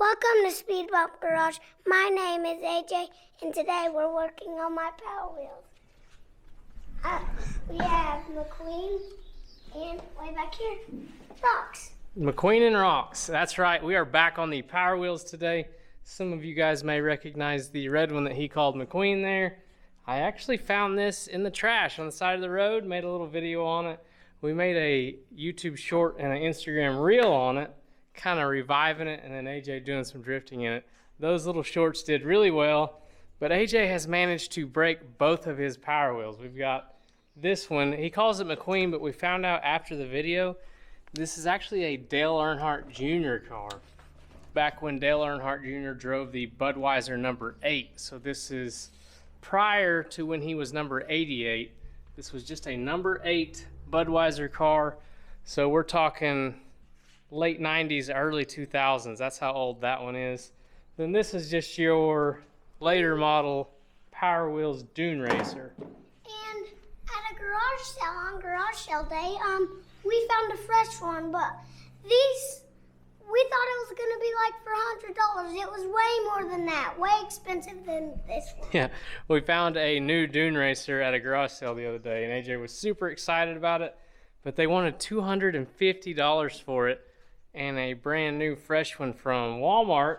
Welcome to Speed Bump Garage. My name is AJ, and today we're working on my Power Wheels. We have McQueen, and way back here, Rocks. McQueen and Rocks, that's right. We are back on the Power Wheels today. Some of you guys may recognize the red one that he called McQueen there. I actually found this in the trash on the side of the road, made a little video on it. We made a YouTube short and an Instagram reel on it, kind of reviving it, and then AJ doing some drifting in it. Those little shorts did really well, but AJ has managed to break both of his Power Wheels. We've got this one, he calls it McQueen, but we found out after the video, this is actually a Dale Earnhardt Jr. car. Back when Dale Earnhardt Jr. drove the Budweiser number 8. So this is prior to when he was number 88. This was just a number 8 Budweiser car. So we're talking late 90s, early 2000s. That's how old that one is. Then this is just your later model Power Wheels Dune Racer. And at a garage sale on garage sale day, we found a fresh one, but these, we thought it was gonna be like for $100. It was way more than that, way expensive than this one. Yeah, we found a new Dune Racer at a garage sale the other day, and AJ was super excited about it, but they wanted $250 for it, and a brand new fresh one from Walmart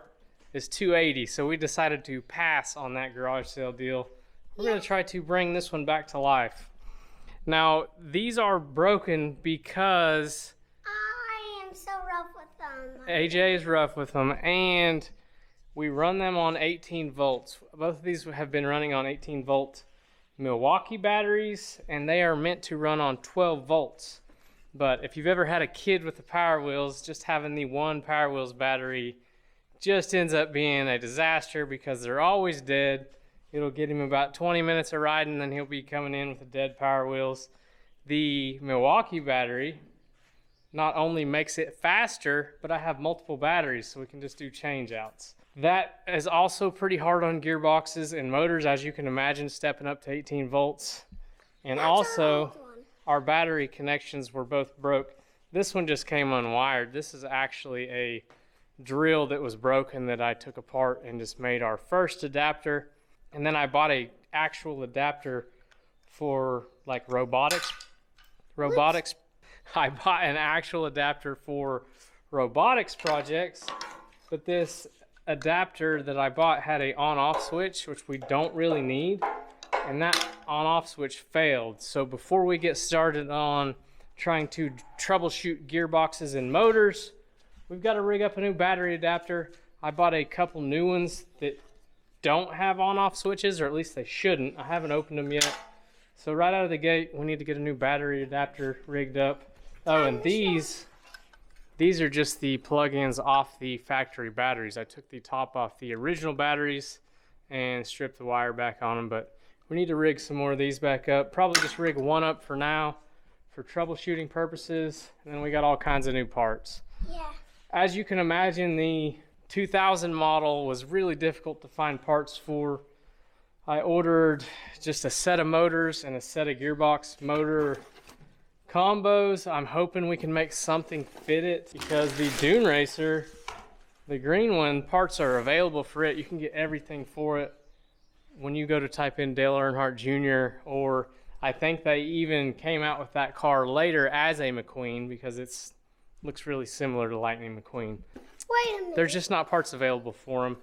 is $280. So we decided to pass on that garage sale deal. We're gonna try to bring this one back to life. Now, these are broken because I am so rough with them. AJ is rough with them, and we run them on 18 volts. Both of these have been running on 18 volt Milwaukee batteries, and they are meant to run on 12 volts. But if you've ever had a kid with the Power Wheels, just having the one Power Wheels battery just ends up being a disaster because they're always dead. It'll get him about 20 minutes of riding, then he'll be coming in with the dead Power Wheels. The Milwaukee battery not only makes it faster, but I have multiple batteries, so we can just do change outs. That is also pretty hard on gearboxes and motors, as you can imagine, stepping up to 18 volts. And also, our battery connections were both broke. This one just came unwired. This is actually a drill that was broken that I took apart and just made our first adapter. And then I bought a actual adapter for like robotics. I bought an actual adapter for robotics projects, but this adapter that I bought had a on-off switch, which we don't really need, and that on-off switch failed. So before we get started on trying to troubleshoot gearboxes and motors, we've got to rig up a new battery adapter. I bought a couple new ones that don't have on-off switches, or at least they shouldn't. I haven't opened them yet. So right out of the gate, we need to get a new battery adapter rigged up. Oh, and these are just the plug-ins off the factory batteries. I took the top off the original batteries and stripped the wire back on them, but we need to rig some more of these back up. Probably just rig one up for now for troubleshooting purposes, and then we got all kinds of new parts. Yeah. As you can imagine, the 2000 model was really difficult to find parts for. I ordered just a set of motors and a set of gearbox motor combos. I'm hoping we can make something fit it, because the Dune Racer, the green one, parts are available for it. You can get everything for it when you go to type in Dale Earnhardt Jr., or I think they even came out with that car later as a McQueen, because it's looks really similar to Lightning McQueen. Wait a minute. There's just not parts available for them,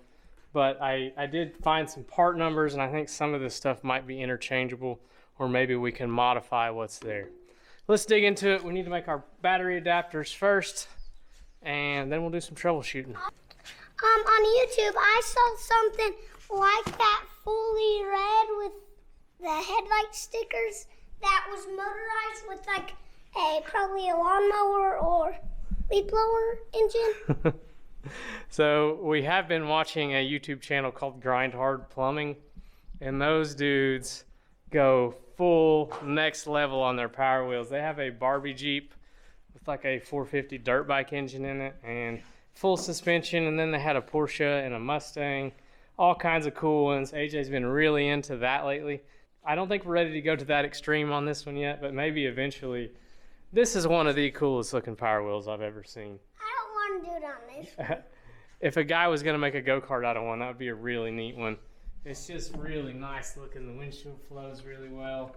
but I did find some part numbers, and I think some of this stuff might be interchangeable, or maybe we can modify what's there. Let's dig into it. We need to make our battery adapters first, and then we'll do some troubleshooting. On YouTube, I saw something like that fully red with the headlight stickers that was motorized with like probably a lawnmower or leaf blower engine. So we have been watching a YouTube channel called Grind Hard Plumbing, and those dudes go full next level on their Power Wheels. They have a Barbie Jeep with like a 450 dirt bike engine in it and full suspension, and then they had a Porsche and a Mustang, all kinds of cool ones. AJ's been really into that lately. I don't think we're ready to go to that extreme on this one yet, but maybe eventually. This is one of the coolest looking Power Wheels I've ever seen. I don't want to do it on this. If a guy was gonna make a go-kart out of one, that would be a really neat one. It's just really nice looking. The windshield flows really well.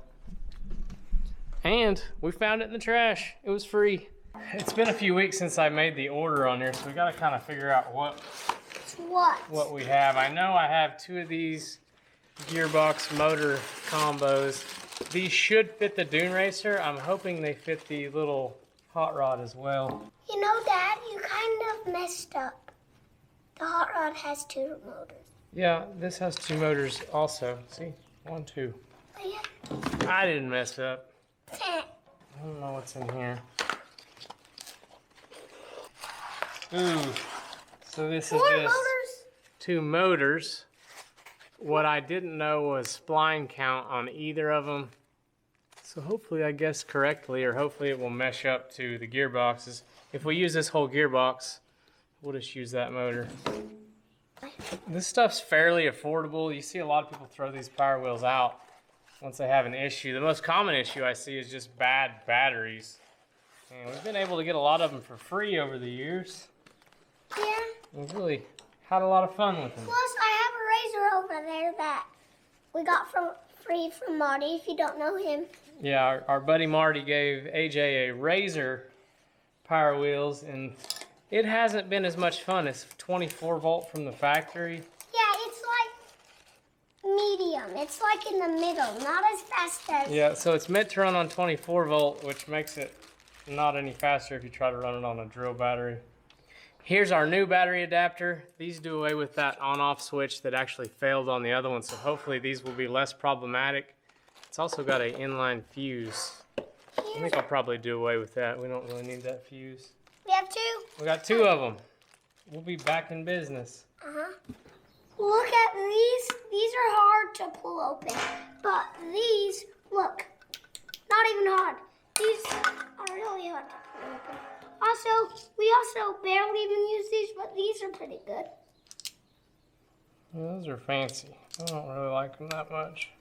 And we found it in the trash. It was free. It's been a few weeks since I made the order on here, so we gotta kind of figure out what we have. I know I have 2 of these gearbox motor combos. These should fit the Dune Racer. I'm hoping they fit the little hot rod as well. You know, Dad, you kind of messed up. The hot rod has 2 motors. Yeah, this has 2 motors also. See, 1, 2. Oh, yeah. I didn't mess up. Eh. I don't know what's in here. Ooh, so this is just 2 motors. What I didn't know was spline count on either of them. So hopefully I guessed correctly, or hopefully it will mesh up to the gearboxes. If we use this whole gearbox, we'll just use that motor. This stuff's fairly affordable. You see a lot of people throw these power wheels out once they have an issue. The most common issue I see is just bad batteries. And we've been able to get a lot of them for free over the years. Yeah. We've really had a lot of fun with them. Plus, I have a razor over there that we got free from Marty, if you don't know him. Yeah, our buddy Marty gave AJ a Razor power wheels, and it hasn't been as much fun. It's 24 volt from the factory. Yeah, it's like medium. It's like in the middle, not as fast as... Yeah, so it's meant to run on 24 volt, which makes it not any faster if you try to run it on a drill battery. Here's our new battery adapter. These do away with that on-off switch that actually failed on the other one, so hopefully these will be less problematic. It's also got an inline fuse. I think I'll probably do away with that. We don't really need that fuse. We have 2? We got 2 of them. We'll be back in business. Uh-huh. Look at these. These are hard to pull open. But these, look, not even hard. These are really hard to pull open. Also, we also barely even use these, but these are pretty good. Well, those are fancy. I don't really like them that much.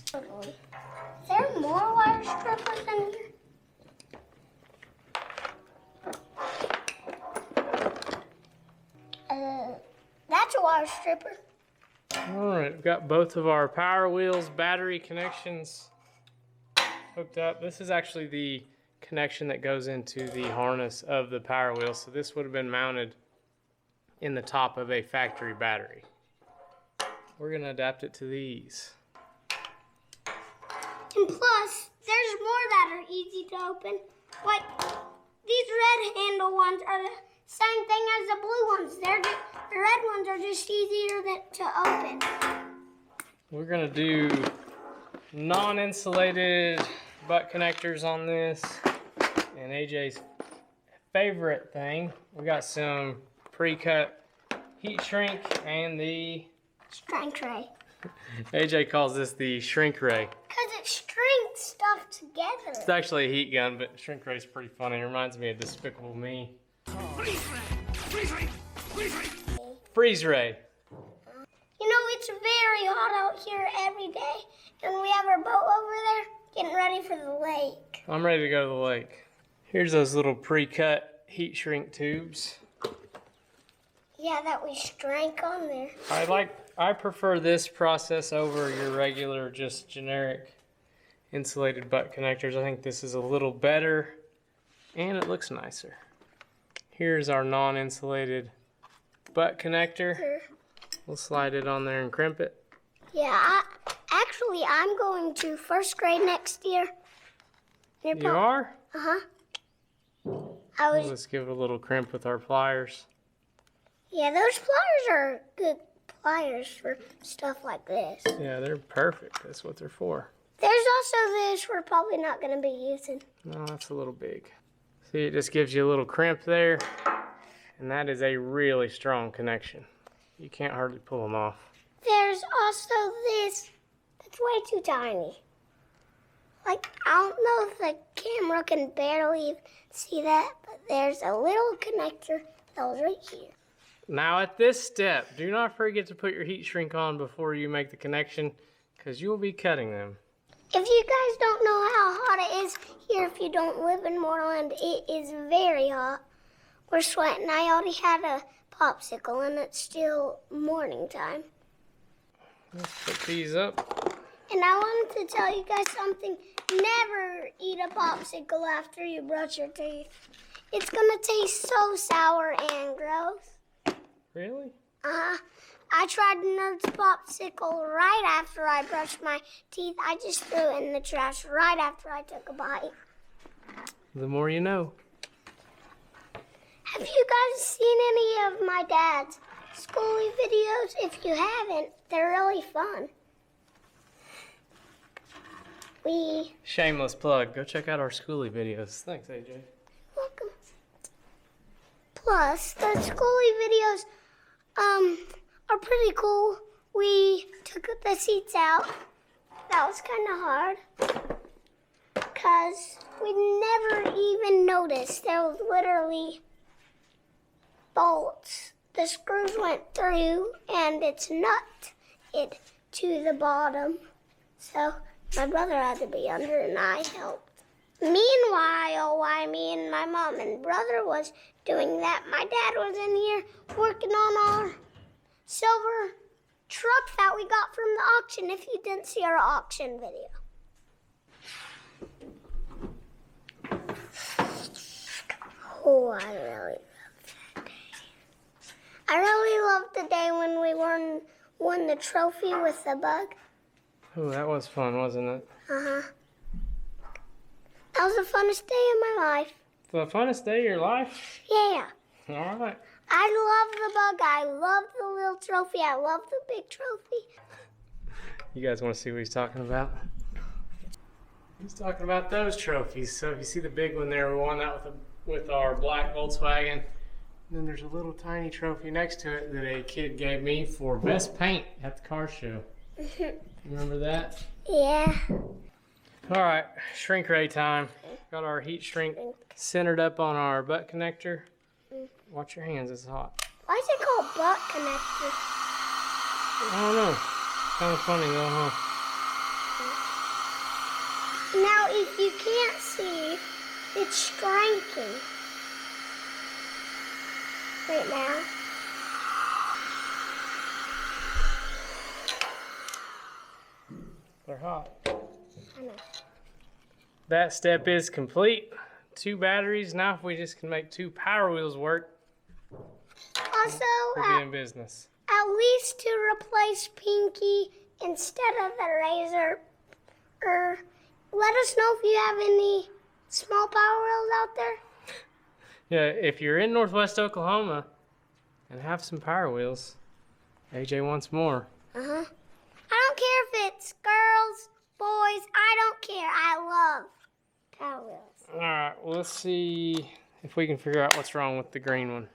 Totally. Is there more wire strippers in here? That's a wire stripper. All right, we've got both of our power wheels battery connections hooked up. This is actually the connection that goes into the harness of the power wheel. So this would have been mounted in the top of a factory battery. We're gonna adapt it to these. And plus, there's more that are easy to open. Like, these red handle ones are the same thing as the blue ones. The red ones are just easier to open. We're gonna do non-insulated butt connectors on this. And AJ's favorite thing, we got some pre-cut heat shrink and the... Shrink ray. AJ calls this the shrink ray. Because it shrinks stuff together. It's actually a heat gun, but shrink ray's pretty funny. It reminds me of Despicable Me. Freeze ray! Freeze ray! Freeze ray! Freeze ray. You know, it's very hot out here every day. And we have our boat over there getting ready for the lake. I'm ready to go to the lake. Here's those little pre-cut heat shrink tubes. Yeah, that we shrank on there. I prefer this process over your regular, just generic insulated butt connectors. I think this is a little better and it looks nicer. Here's our non-insulated butt connector. We'll slide it on there and crimp it. Yeah, actually, I'm going to first grade next year. You are? Uh-huh. Let's give it a little crimp with our pliers. Yeah, those pliers are good pliers for stuff like this. Yeah, they're perfect. That's what they're for. There's also this we're probably not going to be using. No, that's a little big. See, it just gives you a little crimp there. And that is a really strong connection. You can't hardly pull them off. There's also this. It's way too tiny. Like, I don't know if the camera can barely see that, but there's a little connector that was right here. Now at this step, do not forget to put your heat shrink on before you make the connection, because you will be cutting them. If you guys don't know how hot it is here, if you don't live in Mooreland, it is very hot. We're sweating. I already had a Popsicle, and it's still morning time. Let's put these up. And I wanted to tell you guys something. Never eat a popsicle after you brush your teeth. It's gonna taste so sour and gross. Really? I tried Nerd's popsicle right after I brushed my teeth. I just threw it in the trash right after I took a bite. The more you know. Have you guys seen any of my dad's schooly videos? If you haven't, they're really fun. Shameless plug. Go check out our schooly videos. Thanks, AJ. Welcome. Plus, the schooly videos are pretty cool. We took the seats out. That was kind of hard because we never even noticed. There was literally bolts. The screws went through and it's nut it to the bottom. So my brother had to be under and I helped. Meanwhile, while me and my mom and brother was doing that, my dad was in here working on our silver truck that we got from the auction, if you didn't see our auction video. Oh, I really loved that day. I really loved the day when we won the trophy with the bug. Oh, that was fun, wasn't it? Uh-huh. That was the funnest day of my life. The funnest day of your life? Yeah. All right. I love the bug. I love the little trophy. I love the big trophy. You guys want to see what he's talking about? He's talking about those trophies. So if you see the big one there, we won that with our black Volkswagen. And then there's a little tiny trophy next to it that a kid gave me for best paint at the car show. Remember that? Yeah. All right, shrink ray time. Got our heat shrink centered up on our butt connector. Watch your hands, it's hot. Why is it called butt connector? I don't know. Kind of funny though, huh? Now, if you can't see, it's shrinking right now. They're hot. I know. That step is complete. 2 batteries. Now if we just can make 2 power wheels work, Also, we'll be in business. at least to replace Pinky instead of the razor. Let us know if you have any small power wheels out there. Yeah, if you're in Northwest Oklahoma and have some power wheels, AJ wants more. I don't care if it's girls, boys. I don't care. I love power wheels. All right, well, let's see if we can figure out what's wrong with the green one.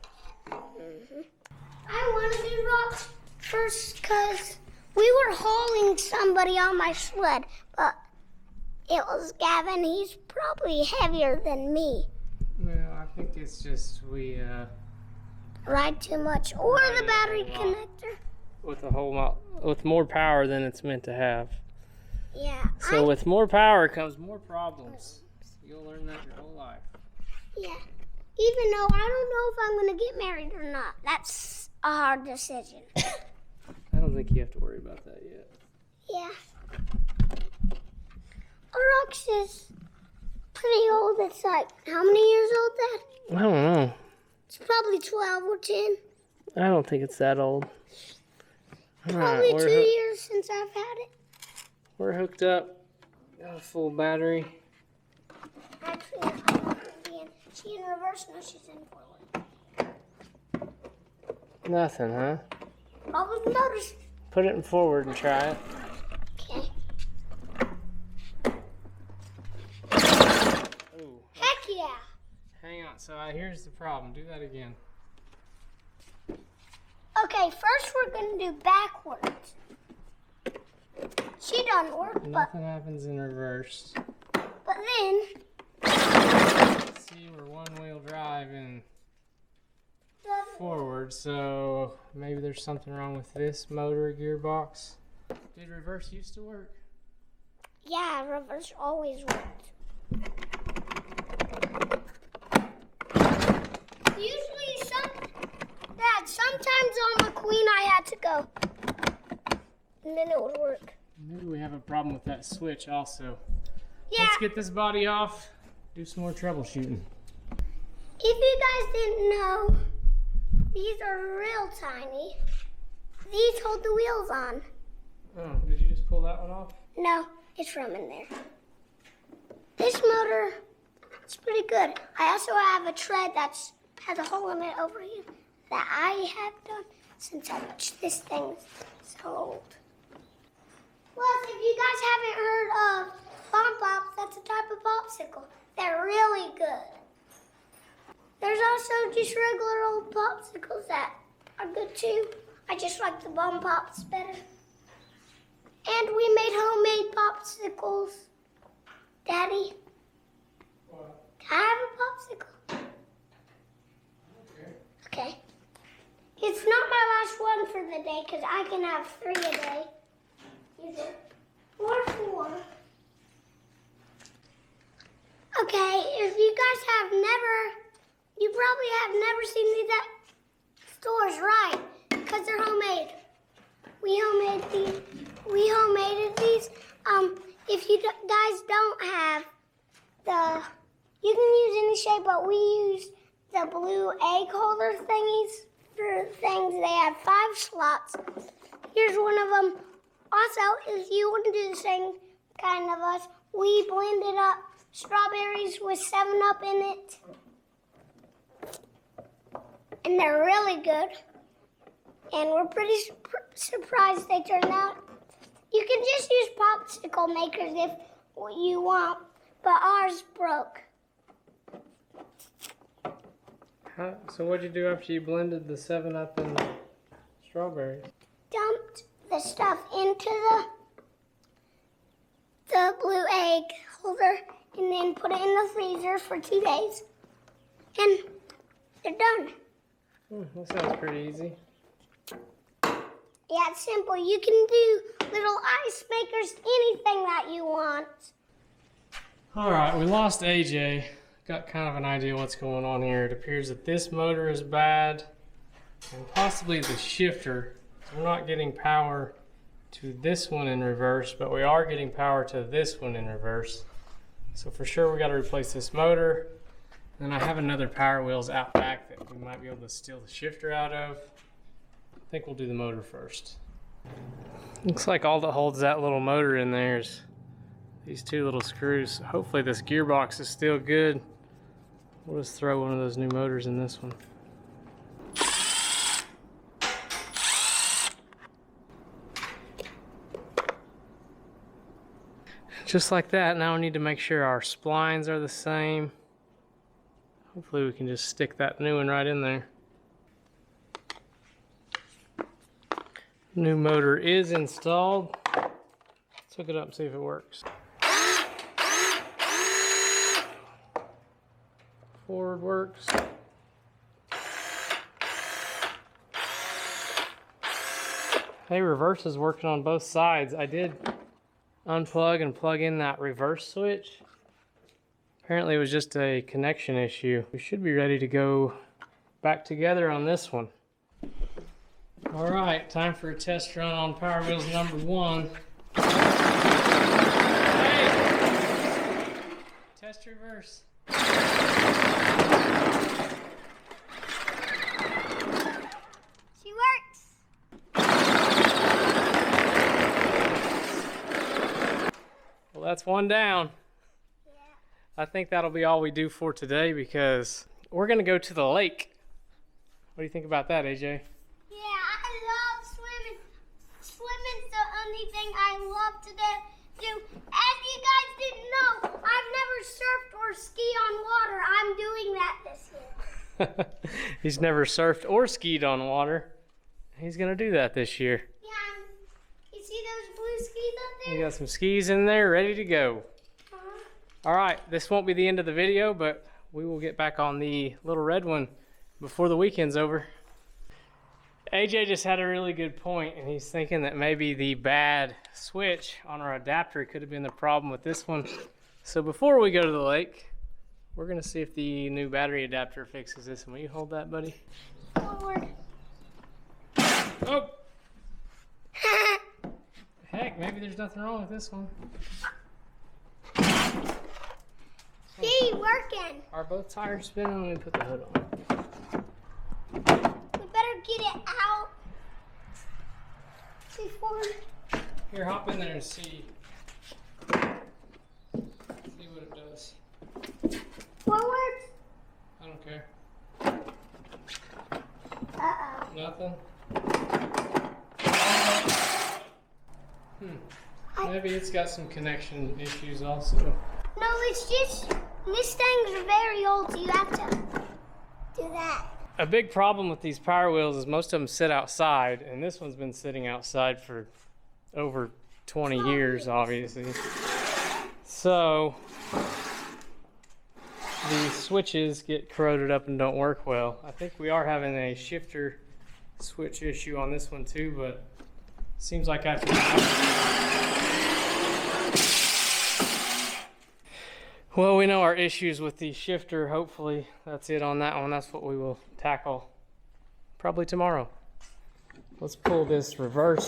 I want to do rocks first because we were hauling somebody on my sled, but it was Gavin. He's probably heavier than me. Well, I think it's just we Ride too much, or the battery connector. with a whole lot with more power than it's meant to have. Yeah. So with more power comes more problems. You'll learn that your whole life. Yeah. Even though I don't know if I'm going to get married or not. That's a hard decision. I don't think you have to worry about that yet. Yeah. Rox is pretty old. It's like, how many years old, Dad? I don't know. It's probably 12 or 10. I don't think it's that old. All Probably right, 2 years since I've had it. we're hooked up. Got a full battery. Actually, I want her to be in. She in reverse? No, she's in forward. Nothing, huh? All the motors. Put it in forward and try it. Okay. Ooh. Heck yeah. Hang on. So here's the problem. Do that again. Okay, first we're going to do backwards. She doesn't work, Nothing happens in reverse. but then Let's see, we're one-wheel drive and forward, so maybe there's something wrong with this motor gearbox. Did reverse used to work? yeah, reverse always worked. Usually sometimes on McQueen I had to go. And then it would work. Maybe we have a problem with that switch also. Yeah. Let's get this body off, do some more troubleshooting. If you guys didn't know, these are real tiny. These hold the wheels on. Oh, did you just pull that one off? No, it's from in there. This motor, it's pretty good. I also have a tread that has a hole in it over here that I have done since this thing's so old. Plus, if you guys haven't heard of Bomb Pops, that's a type of popsicle. They're really good. There's also just regular old popsicles that are good too. I just like the Bomb Pops better. And we made homemade popsicles. Daddy, can I have a popsicle? Okay. It's not my last one for the day because I can have 3 a day. Use it. Or 4. Okay, if you guys have you probably have never seen these at stores, right? Because they're homemade. We homemade these. If you guys don't have you can use any shape, but we use the blue egg holder thingies for things. They have 5 slots. Here's one of them. Also, if you want to do the same kind of us, we blended up strawberries with 7-Up in it. And they're really good. And we're pretty surprised they turned out. You can just use popsicle makers if you want, but ours broke. So what'd you do after you blended the 7-Up and the strawberries? Dumped the stuff into the blue egg holder and then put it in the freezer for 2 days. And they're done. That sounds pretty easy. Yeah, it's simple. You can do little ice makers, anything that you want. All right, we lost AJ. Got kind of an idea what's going on here. It appears that this motor is bad and possibly the shifter. So we're not getting power to this one in reverse, but we are getting power to this one in reverse. So for sure we got to replace this motor. And I have another power wheels out back that we might be able to steal the shifter out of. I think we'll do the motor first. Looks like all that holds that little motor in there is these 2 little screws. Hopefully this gearbox is still good. We'll just throw one of those new motors in this one. Just like that, now we need to make sure our splines are the same. Hopefully we can just stick that new one right in there. New motor is installed. Let's hook it up and see if it works. Forward works. Hey, reverse is working on both sides. I did unplug and plug in that reverse switch. Apparently it was just a connection issue. We should be ready to go back together on this one. All right, time for a test run on Power Wheels number 1. Hey! Test reverse. She works. Well, that's one down. Yeah. I think that'll be all we do for today because we're gonna go to the lake. What do you think about that, AJ? Yeah, I love swimming. Swimming's the only thing I love to do. As you guys didn't know, I've never surfed or skied on water. I'm doing that this year. He's never surfed or skied on water. He's gonna do that this year. Yeah, you see those blue skis up there? You got some skis in there ready to go. All right, this won't be the end of the video, but we will get back on the little red one before the weekend's over. AJ just had a really good point, and he's thinking that maybe the bad switch on our adapter could have been the problem with this one. So before we go to the lake, we're gonna see if the new battery adapter fixes this. Will you hold that, buddy? Forward. Oh! Heck, maybe there's nothing wrong with this one. See, working. Are both tires spinning? Let me put the hood on. We better get it out before. Here, hop in there and see. See what it does. Forwards? I don't care. Uh-oh. Nothing? Maybe it's got some connection issues also. No, it's just, these things are very old, so you have to do that. A big problem with these power wheels is most of them sit outside, and this one's been sitting outside for over 20 years, obviously. So the switches get corroded up and don't work well. I think we are having a shifter switch issue on this one too, but seems like after well, we know our issues with the shifter. Hopefully that's it on that one. That's what we will tackle probably tomorrow. Let's pull this forward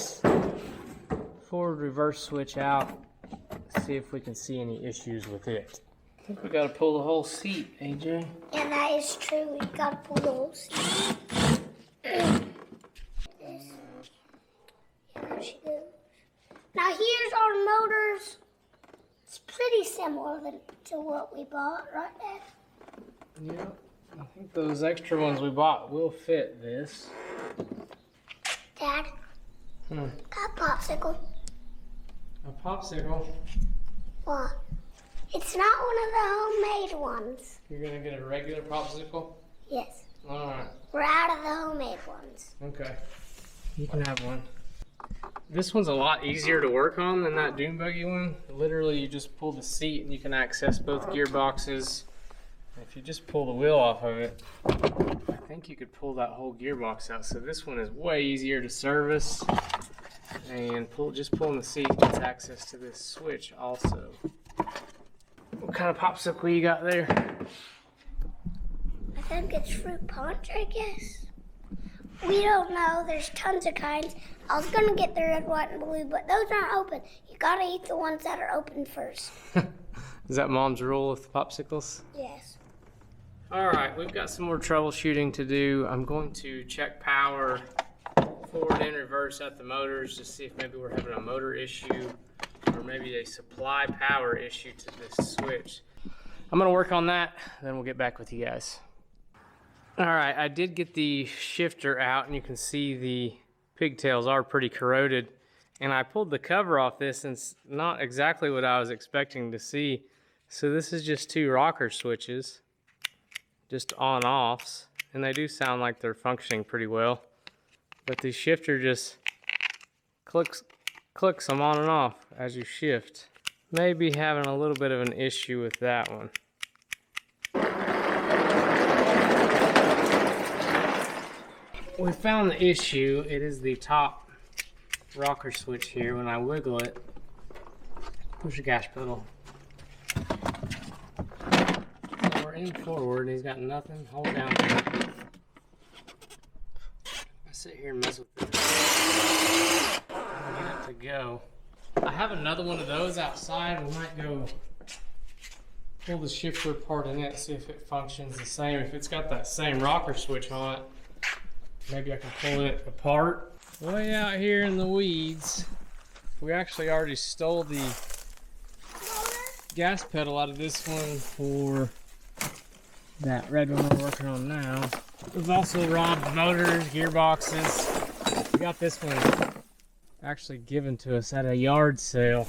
reverse switch out, see if we can see any issues with it. I think we gotta pull the whole seat, AJ. Yeah, that is true. We gotta pull the whole seat. Yeah, there she goes. Now here's our motors. It's pretty similar to what we bought, right, Dad? Yeah, I think those extra ones we bought will fit this. Dad, got popsicle. A popsicle? What? It's not one of the homemade ones. You're gonna get a regular popsicle? Yes. Alright. We're out of the homemade ones. Okay. You can have one. This one's a lot easier to work on than that dune buggy one. Literally, you just pull the seat and you can access both gearboxes. If you just pull the wheel off of it, I think you could pull that whole gearbox out. So this one is way easier to service. And just pulling the seat gets access to this switch also. What kind of popsicle you got there? I think it's fruit punch, I guess. We don't know. There's tons of kinds. I was gonna get the red, white, and blue, but those aren't open. You gotta eat the ones that are open first. Is that Mom's rule with the popsicles? Yes. All right, we've got some more troubleshooting to do. I'm going to check power forward and reverse at the motors to see if maybe we're having a motor issue or maybe a supply power issue to this switch. I'm gonna work on that, then we'll get back with you guys. All right, I did get the shifter out and you can see the pigtails are pretty corroded. And I pulled the cover off this and it's not exactly what I was expecting to see. So this is just two rocker switches, just on-offs. And they do sound like they're functioning pretty well. But the shifter just clicks them on and off as you shift. Maybe having a little bit of an issue with that one. We found the issue. It is the top rocker switch here. When I wiggle it, push the gas pedal. So we're in forward and he's got nothing. Hold down. I sit here and mess with it. Get it to go. I have another one of those outside. We might go pull the shifter apart in it, see if it functions the same. If it's got that same rocker switch on it, maybe I can pull it apart. Way out here in the weeds, we actually already stole the gas pedal out of this one for that red one we're working on now. We've also robbed motors, gearboxes. We got this one actually given to us at a yard sale.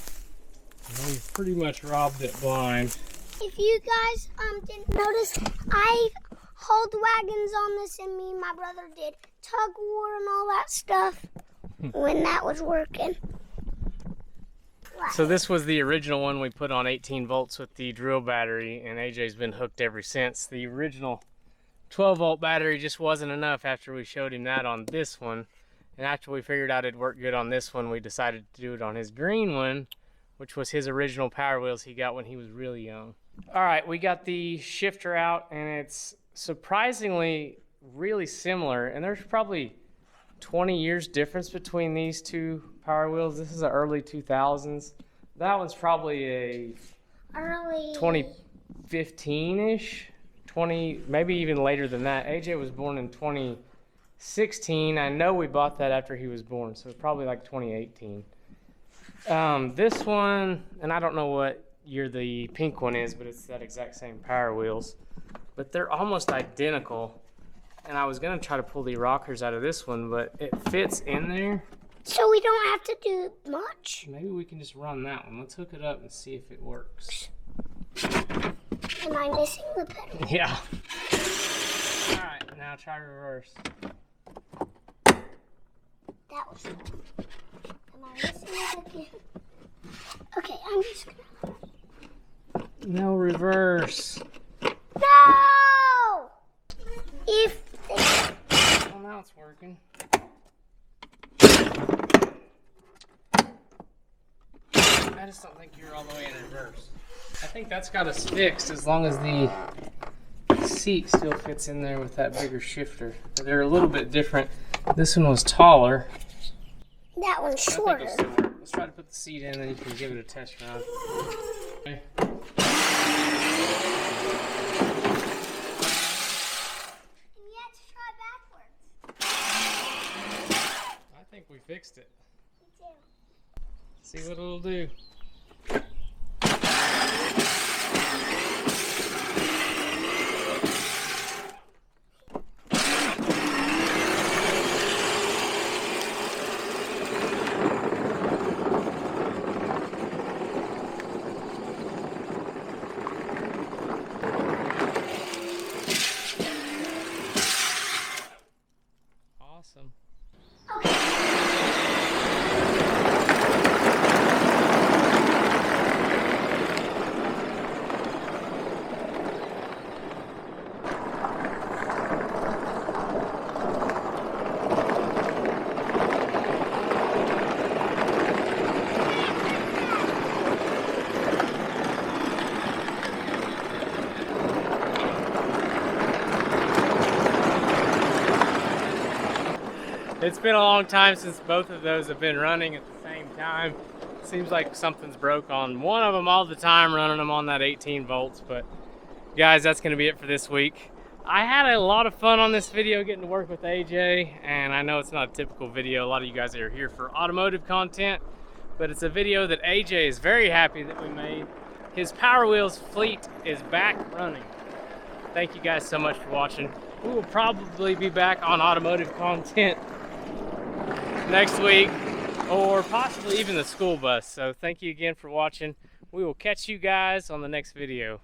We've pretty much robbed it blind. If you guys didn't notice, I hauled wagons on this, and me and my brother did tug war and all that stuff when that was working. So this was the original one we put on 18 volts with the drill battery, and AJ's been hooked ever since. The original 12 volt battery just wasn't enough after we showed him that on this one. And after we figured out it'd work good on this one, we decided to do it on his green one, which was his original power wheels he got when he was really young. All right, we got the shifter out, and it's surprisingly really similar. And there's probably 20 years difference between these two Power Wheels. This is the early 2000s. That one's probably a Early 2015-ish, 20, maybe even later than that. AJ was born in 2016. I know we bought that after he was born, so probably like 2018. This one, and I don't know what year the pink one is, but it's that exact same Power Wheels. But they're almost identical. And I was gonna try to pull the rockers out of this one, but it fits in there. So we don't have to do much. Maybe we can just run that one. Let's hook it up and see if it works. Am I missing the pedal? Yeah. All right, now try reverse. That was. Am I missing it again? Okay, I'm just gonna. No reverse. No! If Well, now it's working. I just don't think you're all the way in reverse. I think that's got us fixed as long as the seat still fits in there with that bigger shifter. They're a little bit different. This one was taller. that one's I think shorter. it'll still work. Let's try to put the seat in, then you can give it a test run. Okay. And yet to try backwards. I think we fixed it. Me too. See what it'll do. Awesome. It's been a long time since both of those have been running at the same time. Seems like something's broke on one of them all the time, running them on that 18 volts. But guys, that's gonna be it for this week. I had a lot of fun on this video getting to work with AJ, and I know it's not a typical video. A lot of you guys are here for automotive content, but it's a video that AJ is very happy that we made. His Power Wheels fleet is back running. Thank you guys so much for watching. We will probably be back on automotive content next week, or possibly even the school bus. So thank you again for watching. We will catch you guys on the next video.